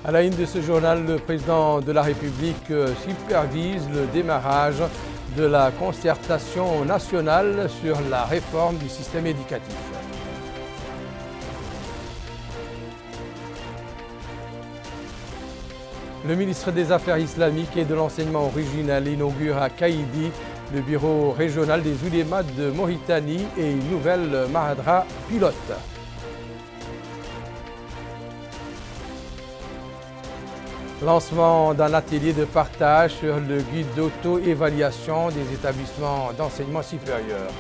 À la une de ce journal, le président de la République supervise le démarrage de la concertation nationale sur la réforme du système éducatif. Le ministre des Affaires islamiques et de l'enseignement original inaugure à Kaïdi le bureau régional des oulémas de Mauritanie et une nouvelle mahadra pilote. Lancement d'un atelier de partage sur le guide d'auto-évaluation des établissements d'enseignement supérieur.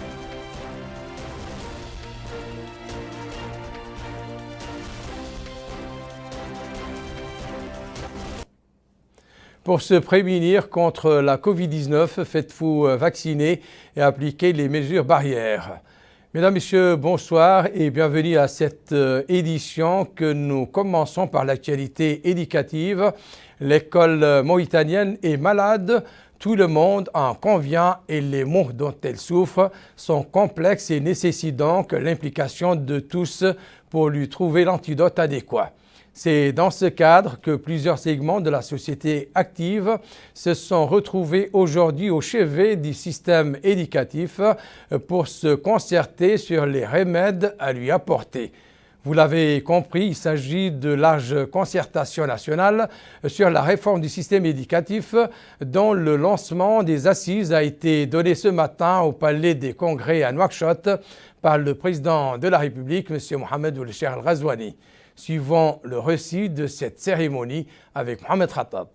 Pour se prémunir contre la Covid-19, faites-vous vacciner et appliquez les mesures barrières. Mesdames, Messieurs, bonsoir et bienvenue à cette édition que nous commençons par l'actualité éducative. L'école mauritanienne est malade, tout le monde en convient et les maux dont elle souffre sont complexes et nécessitent donc l'implication de tous pour lui trouver l'antidote adéquat. C'est dans ce cadre que plusieurs segments de la société active se sont retrouvés aujourd'hui au chevet du système éducatif pour se concerter sur les remèdes à lui apporter. Vous l'avez compris, il s'agit de large concertation nationale sur la réforme du système éducatif dont le lancement des assises a été donné ce matin au Palais des Congrès à Nouakchott par le président de la République, M. Mohamed Ould Cheikh Al Ghazouani. Suivons le récit de cette cérémonie avec Mohamed Khattab.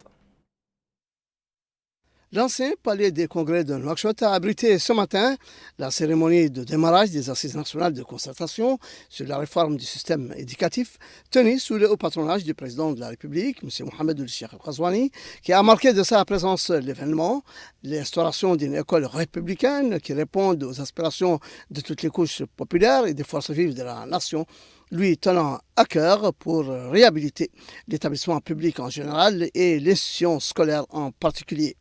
L'ancien palais des congrès de Nouakchott a abrité ce matin la cérémonie de démarrage des assises nationales de concertation sur la réforme du système éducatif, tenue sous le haut patronage du président de la République, M. Mohamed Ould Cheikh Al Ghazouani, qui a marqué de sa présence l'événement, l'instauration d'une école républicaine qui réponde aux aspirations de toutes les couches populaires et des forces vives de la nation, lui tenant à cœur pour réhabiliter l'établissement public en général et l'institution scolaire en particulier.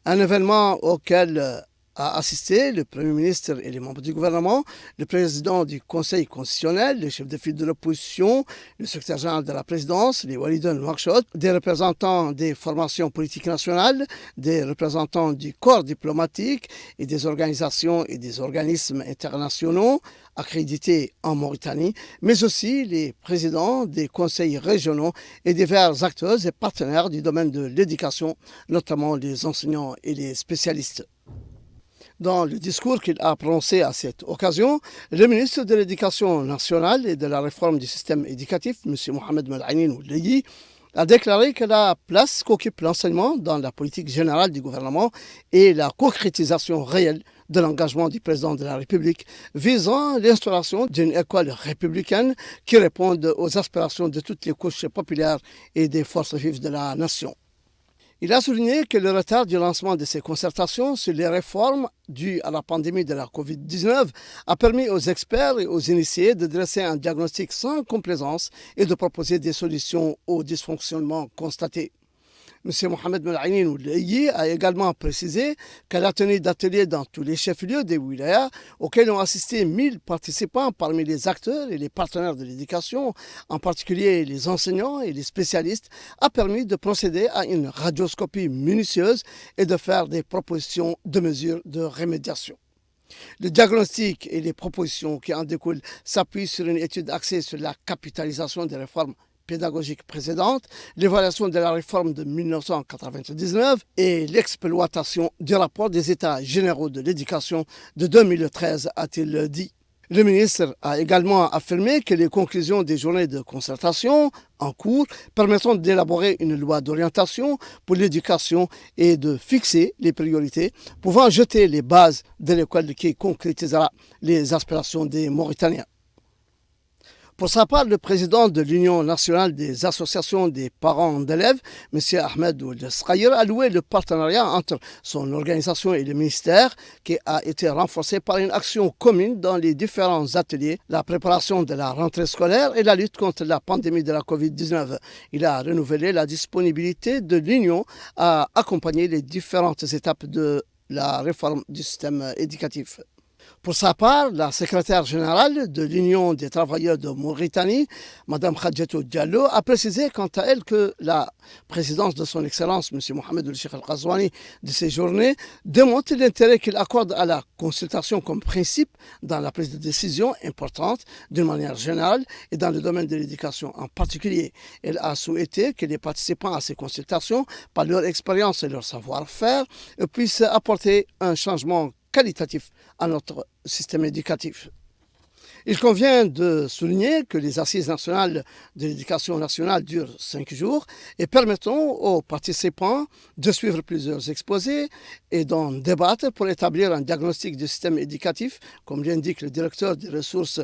Un événement auquel a assisté le Premier ministre et les membres du gouvernement, le président du Conseil constitutionnel, le chef de file de l'opposition, le secrétaire général de la présidence, les Walidun Nouakchott, des représentants des formations politiques nationales, des représentants du corps diplomatique et des organisations et des organismes internationaux accrédités en Mauritanie, mais aussi les présidents des conseils régionaux et divers acteurs et partenaires du domaine de l'éducation, notamment les enseignants et les spécialistes. Dans le discours qu'il a prononcé à cette occasion, le ministre de l'Éducation nationale et de la réforme du système éducatif, M. Mohamed Melagni Ould, a déclaré que la place qu'occupe l'enseignement dans la politique générale du gouvernement est la concrétisation réelle de l'engagement du président de la République visant l'instauration d'une école républicaine qui réponde aux aspirations de toutes les couches populaires et des forces vives de la nation. Il a souligné que le retard du lancement de ces concertations sur les réformes dues à la pandémie de la Covid-19 a permis aux experts et aux initiés de dresser un diagnostic sans complaisance et de proposer des solutions aux dysfonctionnements constatés. M. Mohamed Melagni Ould a également précisé qu'à la tenue d'ateliers dans tous les chefs-lieux des wilayas, auxquels ont assisté 1000 participants parmi les acteurs et les partenaires de l'éducation, en particulier les enseignants et les spécialistes, a permis de procéder à une radioscopie minutieuse et de faire des propositions de mesures de rémédiation. Le diagnostic et les propositions qui en découlent s'appuient sur une étude axée sur la capitalisation des réformes pédagogique précédente, l'évaluation de la réforme de 1999 et l'exploitation du rapport des États généraux de l'éducation de 2013, a-t-il dit. Le ministre a également affirmé que les conclusions des journées de concertation en cours permettront d'élaborer une loi d'orientation pour l'éducation et de fixer les priorités pouvant jeter les bases de l'école qui concrétisera les aspirations des Mauritaniens. Pour sa part, le président de l'Union nationale des associations des parents d'élèves, M. Ahmed Ould Sghayr, a loué le partenariat entre son organisation et le ministère qui a été renforcé par une action commune dans les différents ateliers, la préparation de la rentrée scolaire et la lutte contre la pandémie de la Covid-19. Il a renouvelé la disponibilité de l'Union à accompagner les différentes étapes de la réforme du système éducatif. Pour sa part, la secrétaire générale de l'Union des travailleurs de Mauritanie, Mme Khadjatou Diallo, a précisé quant à elle que la présidence de son Excellence, M. Mohamed El-Cheikh Al-Ghazouani, de ces journées, démontre l'intérêt qu'il accorde à la consultation comme principe dans la prise de décision importante d'une manière générale et dans le domaine de l'éducation en particulier. Elle a souhaité que les participants à ces consultations, par leur expérience et leur savoir-faire, puissent apporter un changement qualitatif à notre système éducatif. Il convient de souligner que les assises nationales de l'éducation nationale durent 5 jours et permettront aux participants de suivre plusieurs exposés et d'en débattre pour établir un diagnostic du système éducatif, comme l'indique le directeur des ressources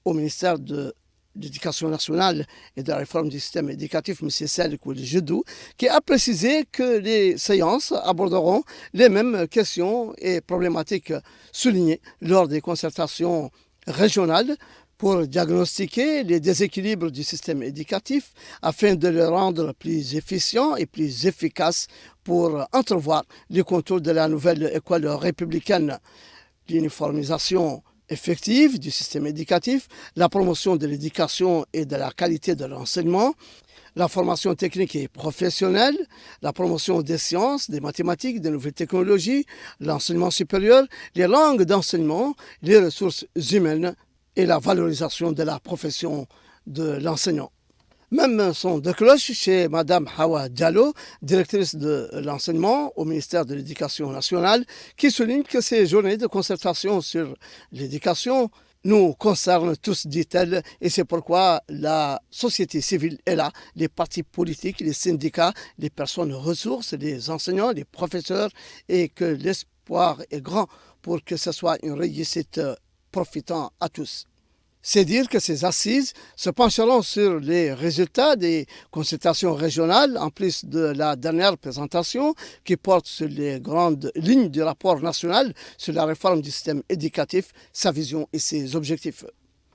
au ministère de l'Éducation nationale et de la réforme du système éducatif, M. Salik Ouel-Jedou, qui a précisé que les séances aborderont les mêmes questions et problématiques soulignées lors des concertations régionales pour diagnostiquer les déséquilibres du système éducatif afin de le rendre plus efficient et plus efficace pour entrevoir les contours de la nouvelle école républicaine. L'uniformisation effective du système éducatif, la promotion de l'éducation et de la qualité de l'enseignement, la formation technique et professionnelle, la promotion des sciences, des mathématiques, des nouvelles technologies, l'enseignement supérieur, les langues d'enseignement, les ressources humaines et la valorisation de la profession de l'enseignant. Même son de cloche chez Mme Hawa Diallo, directrice de l'enseignement au ministère de l'Éducation nationale, qui souligne que ces journées de concertation sur l'éducation nous concernent tous, dit-elle, et c'est pourquoi la société civile est là, les partis politiques, les syndicats, les personnes ressources, les enseignants, les professeurs, et que l'espoir est grand pour que ce soit une réussite profitant à tous. C'est dire que ces assises se pencheront sur les résultats des consultations régionales, en plus de la dernière présentation qui porte sur les grandes lignes du rapport national sur la réforme du système éducatif, sa vision et ses objectifs.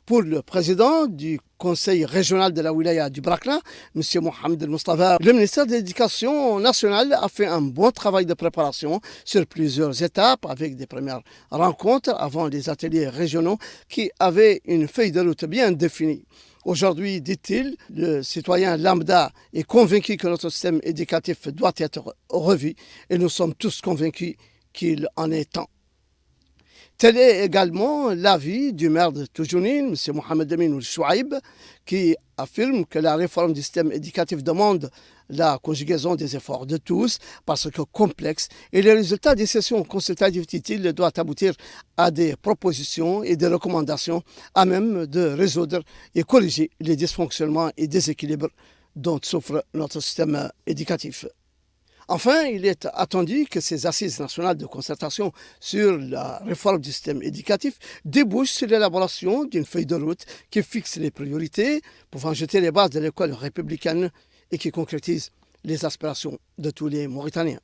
Pour le président du Conseil régional de la Wilaya du Brakna, M. Mohamed El-Mustafa, le ministère de l'Éducation nationale a fait un bon travail de préparation sur plusieurs étapes avec des premières rencontres avant les ateliers régionaux qui avaient une feuille de route bien définie. Aujourd'hui, dit-il, le citoyen lambda est convaincu que notre système éducatif doit être revu et nous sommes tous convaincus qu'il en est temps. Tel est également l'avis du maire de Toujounine, M. Mohamed Amin Oul-Chouaib, qui affirme que la réforme du système éducatif demande la conjugaison des efforts de tous parce que complexe et les résultats des sessions consultatives, dit-il, doivent aboutir à des propositions et des recommandations à même de résoudre et corriger les dysfonctionnements et déséquilibres dont souffre notre système éducatif. Enfin, il est attendu que ces assises nationales de concertation sur la réforme du système éducatif débouchent sur l'élaboration d'une feuille de route qui fixe les priorités pouvant jeter les bases de l'école républicaine et qui concrétise les aspirations de tous les Mauritaniens.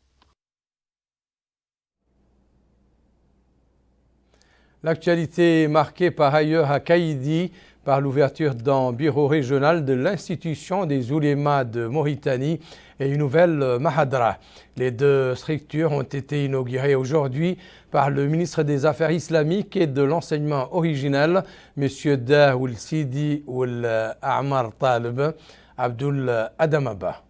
L'actualité est marquée par ailleurs à Kaïdi par l'ouverture d'un bureau régional de l'Institution des oulémas de Mauritanie et une nouvelle mahadra. Les deux structures ont été inaugurées aujourd'hui par le ministre des Affaires islamiques et de l'enseignement originel, M. Daoul Sidi Oul A'mar Talib Abdul Adamaba.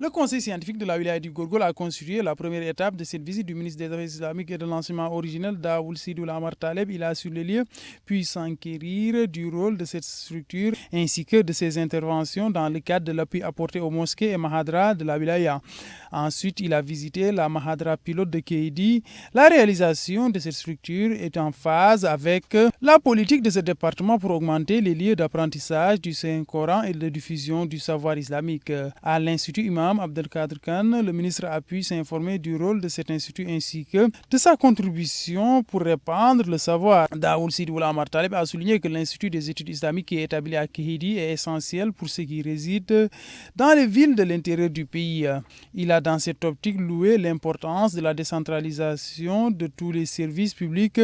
Le conseil scientifique de la wilaya du Gourgoul a constitué la première étape de cette visite du ministre des Affaires islamiques et de l'enseignement originel, Daoul Sidi Oul A'mar Talib. Il a sur les lieux pu s'enquérir du rôle de cette structure ainsi que de ses interventions dans le cadre de l'appui apporté aux mosquées et mahadra de la wilaya. Ensuite, il a visité la mahadra pilote de Kaïdi. La réalisation de cette structure est en phase avec la politique de ce département pour augmenter les lieux d'apprentissage du Saint-Coran et de diffusion du savoir islamique. À l'Institut Imam Abdelkader Khan, le ministre a pu s'informer du rôle de cet institut ainsi que de sa contribution pour répandre le savoir. Daoul Sidi Oul A'mar Talib a souligné que l'Institut des études islamiques qui est établi à Kaïdi est essentiel pour ceux qui résident dans les villes de l'intérieur du pays. Il a dans cette optique loué l'importance de la décentralisation de tous les services publics,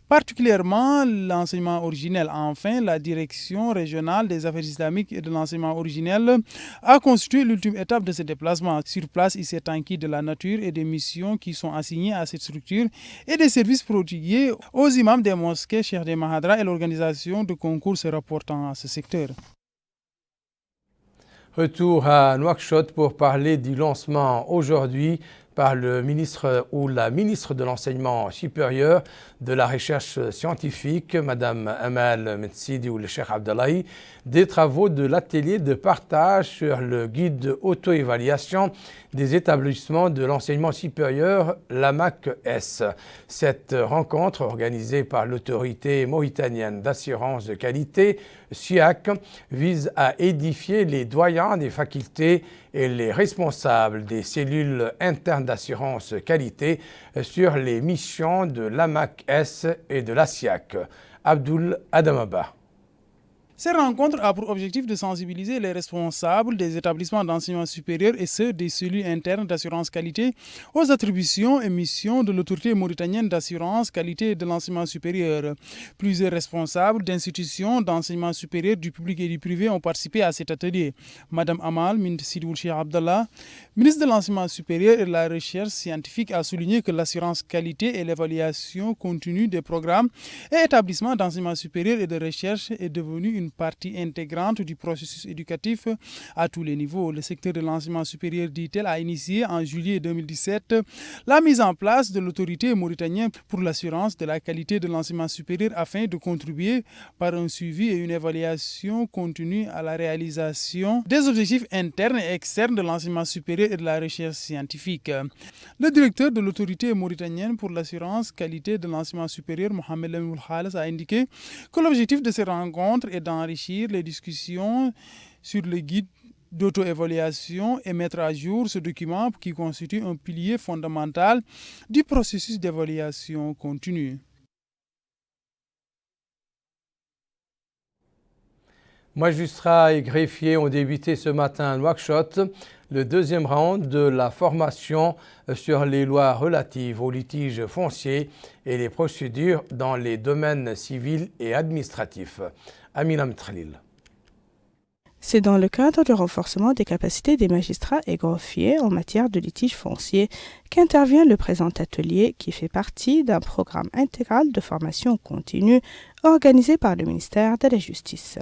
particulièrement l'enseignement originel. Enfin, la direction régionale des affaires islamiques et de l'enseignement originel a constitué l'ultime étape de ce débat déplacement. Sur place, il s'est enquis de la nature et des missions qui sont assignées à cette structure et des services prodigués aux imams des mosquées Cheikh de Mahadra et l'organisation de concours se rapportant à ce secteur. Retour à Nouakchott pour parler du lancement aujourd'hui par le ministre ou la ministre de l'Enseignement supérieur, de la Recherche scientifique, Mme Amal Metsidi ou le Cheikh Abdallahi, des travaux de l'atelier de partage sur le guide auto-évaluation des établissements de l'enseignement supérieur, l'AMAC-S. Cette rencontre, organisée par l'autorité mauritanienne d'assurance de qualité, SUAC, vise à édifier les doyens des facultés et les responsables des cellules internes d'assurance qualité sur les missions de l'AMAC-S et de la SIAC. Abdoul Adamaba. Cette rencontre a pour objectif de sensibiliser les responsables des établissements d'enseignement supérieur et ceux des cellules internes d'assurance qualité aux attributions et missions de l'autorité mauritanienne d'assurance qualité de l'enseignement supérieur. Plusieurs responsables d'institutions d'enseignement supérieur du public et du privé ont participé à cet atelier. Madame Amal Metsidi Cheikh Abdallah, ministre de l'enseignement supérieur et de la recherche scientifique, a souligné que l'assurance qualité et l'évaluation continue des programmes et établissements d'enseignement supérieur et de recherche est devenue une partie intégrante du processus éducatif à tous les niveaux. Le secteur de l'enseignement supérieur, dit-elle, a initié en juillet 2017 la mise en place de l'autorité mauritanienne pour l'assurance de la qualité de l'enseignement supérieur afin de contribuer par un suivi et une évaluation continue à la réalisation des objectifs internes et externes de l'enseignement supérieur et de la recherche scientifique. Le directeur de l'autorité mauritanienne pour l'assurance qualité de l'enseignement supérieur, Mohamed Lamine Khalas, a indiqué que l'objectif de ces rencontres est d'enrichir les discussions sur le guide d'auto-évaluation et mettre à jour ce document qui constitue un pilier fondamental du processus d'évaluation continue. Magistrats et greffiers ont débuté ce matin à Nouakchott le deuxième round de la formation sur les lois relatives aux litiges fonciers et les procédures dans les domaines civils et administratifs. Amina Mtralil. C'est dans le cadre du renforcement des capacités des magistrats et greffiers en matière de litiges fonciers qu'intervient le présent atelier qui fait partie d'un programme intégral de formation continue organisé par le ministère de la Justice.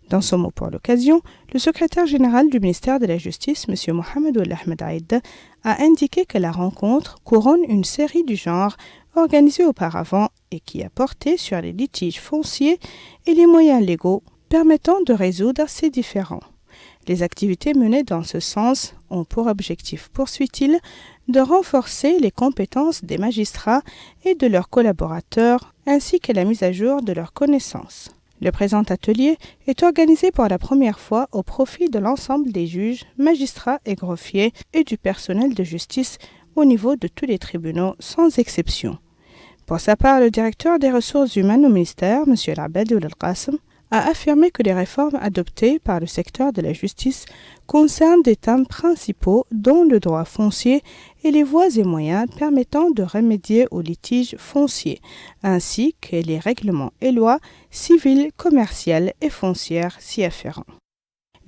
Dans son mot pour l'occasion, le secrétaire général du ministère de la Justice, M. Mohamed Ould Ahmed Aïd, a indiqué que la rencontre couronne une série du genre organisée auparavant et qui a porté sur les litiges fonciers et les moyens légaux permettant de résoudre ces différends. Les activités menées dans ce sens ont pour objectif, poursuit-il, de renforcer les compétences des magistrats et de leurs collaborateurs, ainsi que la mise à jour de leurs connaissances. Le présent atelier est organisé pour la première fois au profit de l'ensemble des juges, magistrats et greffiers et du personnel de justice au niveau de tous les tribunaux, sans exception. Pour sa part, le directeur des ressources humaines au ministère, M. Labed Ould Al-Qassem, a affirmé que les réformes adoptées par le secteur de la justice concernent des thèmes principaux dont le droit foncier et les voies et moyens permettant de remédier aux litiges fonciers, ainsi que les règlements et lois civiles, commerciales et foncières s'y afférents.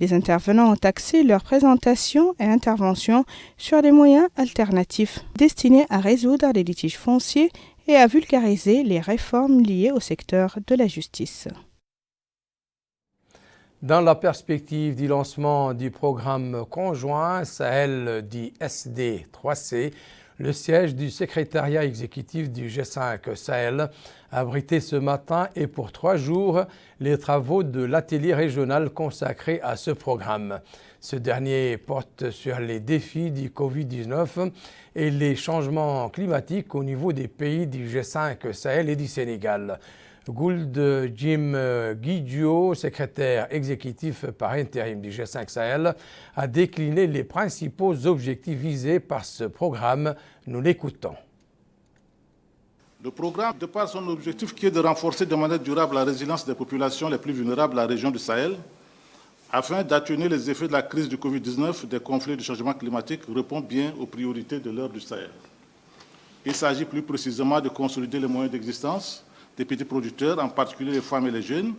Les intervenants ont axé leur présentation et intervention sur des moyens alternatifs destinés à résoudre les litiges fonciers et à vulgariser les réformes liées au secteur de la justice. Dans la perspective du lancement du programme conjoint Sahel dit SD3C, le siège du secrétariat exécutif du G5 Sahel a abrité ce matin et pour 3 jours les travaux de l'atelier régional consacré à ce programme. Ce dernier porte sur les défis du Covid-19 et les changements climatiques au niveau des pays du G5 Sahel et du Sénégal. Gould Jim Guidio, secrétaire exécutif par intérim du G5 Sahel, a décliné les principaux objectifs visés par ce programme. Nous l'écoutons. Le programme, de par son objectif qui est de renforcer de manière durable la résilience des populations les plus vulnérables de la région du Sahel, afin d'atténuer les effets de la crise du Covid-19, des conflits du changement climatique, répond bien aux priorités de l'heure du Sahel. Il s'agit plus précisément de consolider les moyens d'existence des petits producteurs, en particulier les femmes et les jeunes,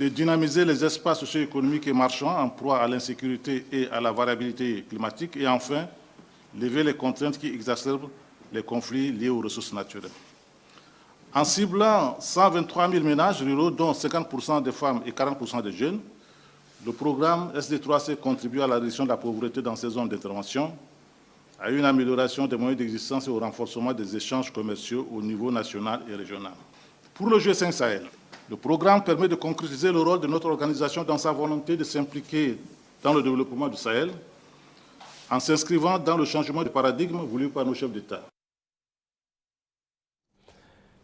de dynamiser les espaces socio-économiques et marchands en proie à l'insécurité et à la variabilité climatique, et enfin, lever les contraintes qui exacerbent les conflits liés aux ressources naturelles. En ciblant 123 000 ménages ruraux, dont 50% des femmes et 40% des jeunes, le programme SD3C contribue à la réduction de la pauvreté dans ces zones d'intervention, à une amélioration des moyens d'existence et au renforcement des échanges commerciaux au niveau national et régional. Pour le G5 Sahel, le programme permet de concrétiser le rôle de notre organisation dans sa volonté de s'impliquer dans le développement du Sahel, en s'inscrivant dans le changement de paradigme voulu par nos chefs d'État.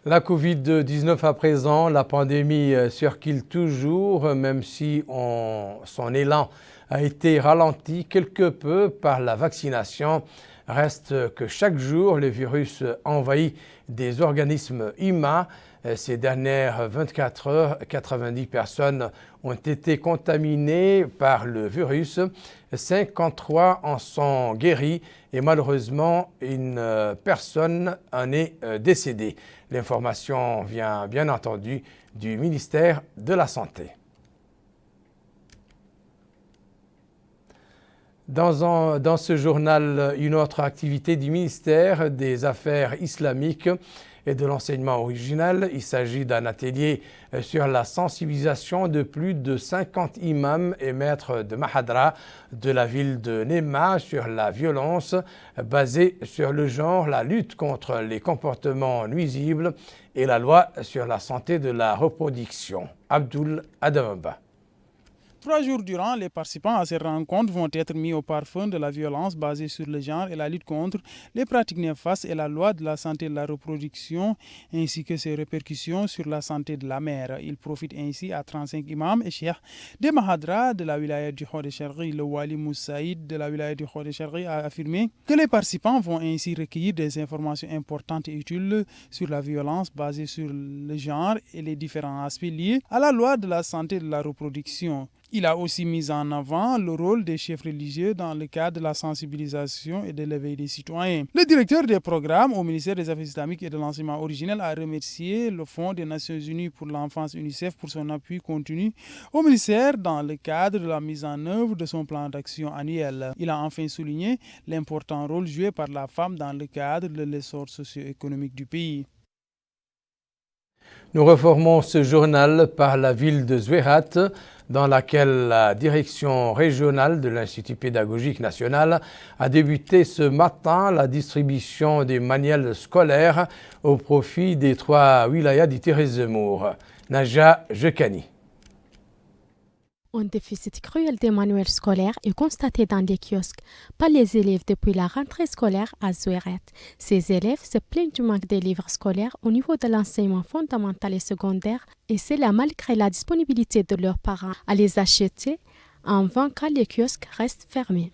La Covid-19 à présent, la pandémie circule toujours, même si son élan a été ralenti quelque peu par la vaccination. Reste que chaque jour, le virus envahit des organismes humains. Ces dernières 24 heures, 90 personnes ont été contaminées par le virus. 53 en sont guéris et malheureusement, une personne en est décédée. L'information vient bien entendu du ministère de la Santé. Dans ce journal, une autre activité du ministère des Affaires islamiques et de l'enseignement original. Il s'agit d'un atelier sur la sensibilisation de plus de 50 imams et maîtres de Mahadra de la ville de Néma sur la violence basée sur le genre, la lutte contre les comportements nuisibles et la loi sur la santé de la reproduction. Abdul Adamaba. 3 jours durant, les participants à ces rencontres vont être mis au parfum de la violence basée sur le genre et la lutte contre les pratiques néfastes et la loi de la santé de la reproduction, ainsi que ses répercussions sur la santé de la mère. Ils profitent ainsi à 35 imams et cheikhs des Mahadra de la wilaya du Khor-e-Sharqi. Le Wali Moussaïd de la wilaya du Khor-e-Sharqi a affirmé que les participants vont ainsi recueillir des informations importantes et utiles sur la violence basée sur le genre et les différents aspects liés à la loi de la santé de la reproduction. Il a aussi mis en avant le rôle des chefs religieux dans le cadre de la sensibilisation et de l'éveil des citoyens. Le directeur des programmes au ministère des Affaires islamiques et de l'enseignement originel a remercié le Fonds des Nations Unies pour l'enfance UNICEF pour son appui continu au ministère dans le cadre de la mise en œuvre de son plan d'action annuel. Il a enfin souligné l'important rôle joué par la femme dans le cadre de l'essor socio-économique du pays. Nous reformons ce journal par la ville de Zouérat, dans laquelle la direction régionale de l'Institut pédagogique national a débuté ce matin la distribution des manuels scolaires au profit des 3 wilayas du Tiris-Zemour. Naja Jekani. Un déficit cruel des manuels scolaires est constaté dans les kiosques par les élèves depuis la rentrée scolaire à Zouérat. Ces élèves se plaignent du manque de livres scolaires au niveau de l'enseignement fondamental et secondaire, et c'est là malgré la disponibilité de leurs parents à les acheter en vain car les kiosques restent fermés.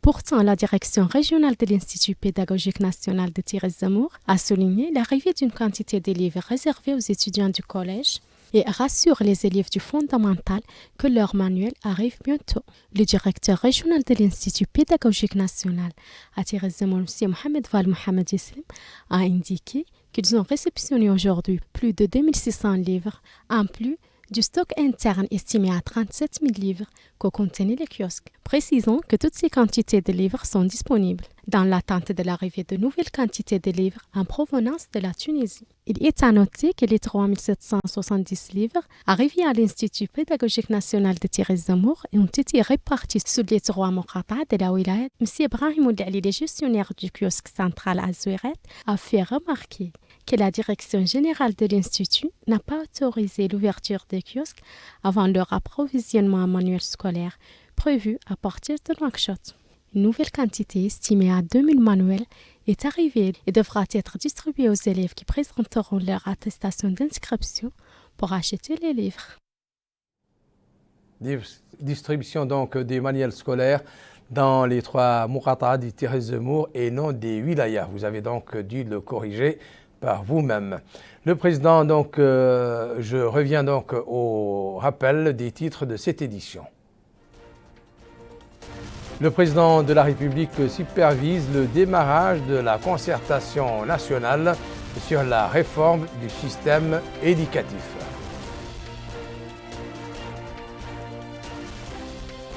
Pourtant, la direction régionale de l'Institut pédagogique national de Tiris-Zemour a souligné l'arrivée d'une quantité de livres réservés aux étudiants du collège et rassure les élèves du fondamental que leur manuel arrive bientôt. Le directeur régional de l'Institut pédagogique national à Tiris-Zemour, M. Mohamed Val Mohamed Islam, a indiqué qu'ils ont réceptionné aujourd'hui plus de 2600 livres, en plus du stock interne estimé à 37 000 livres que contenaient les kiosques. Précisons que toutes ces quantités de livres sont disponibles dans l'attente de l'arrivée de nouvelles quantités de livres en provenance de la Tunisie. Il est à noter que les 3770 livres arrivés à l'Institut pédagogique national de Tiris-Zemour ont été répartis sur les 3 Moqata de la wilaya. M. Ibrahim Oudali, le gestionnaire du kiosque central à Zouérat, a fait remarquer que la direction générale de l'Institut n'a pas autorisé l'ouverture des kiosques avant leur approvisionnement en manuels scolaires prévu à partir de Nouakchott. Une nouvelle quantité estimée à 2000 manuels est arrivée et devra être distribuée aux élèves qui présenteront leur attestation d'inscription pour acheter les livres. Distribution donc des manuels scolaires dans les 3 Moqata du Tiris-Zemour et non des wilayas. Vous avez donc dû le corriger par vous-même. Le président, donc, je reviens donc au rappel des titres de cette édition. Le président de la République supervise le démarrage de la concertation nationale sur la réforme du système éducatif.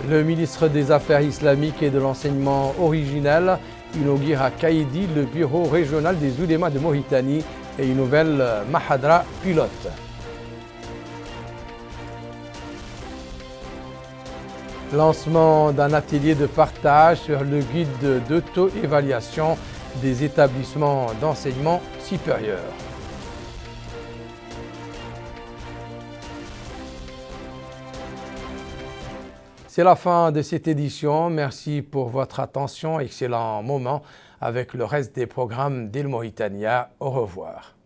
Le ministre des Affaires islamiques et de l'enseignement originel inaugure à Kaïdi le bureau régional des oulémas de Mauritanie et une nouvelle Mahadra pilote. Lancement d'un atelier de partage sur le guide d'auto-évaluation des établissements d'enseignement supérieur. C'est la fin de cette édition. Merci pour votre attention. Excellent moment avec le reste des programmes d'Il Mauritania. Au revoir.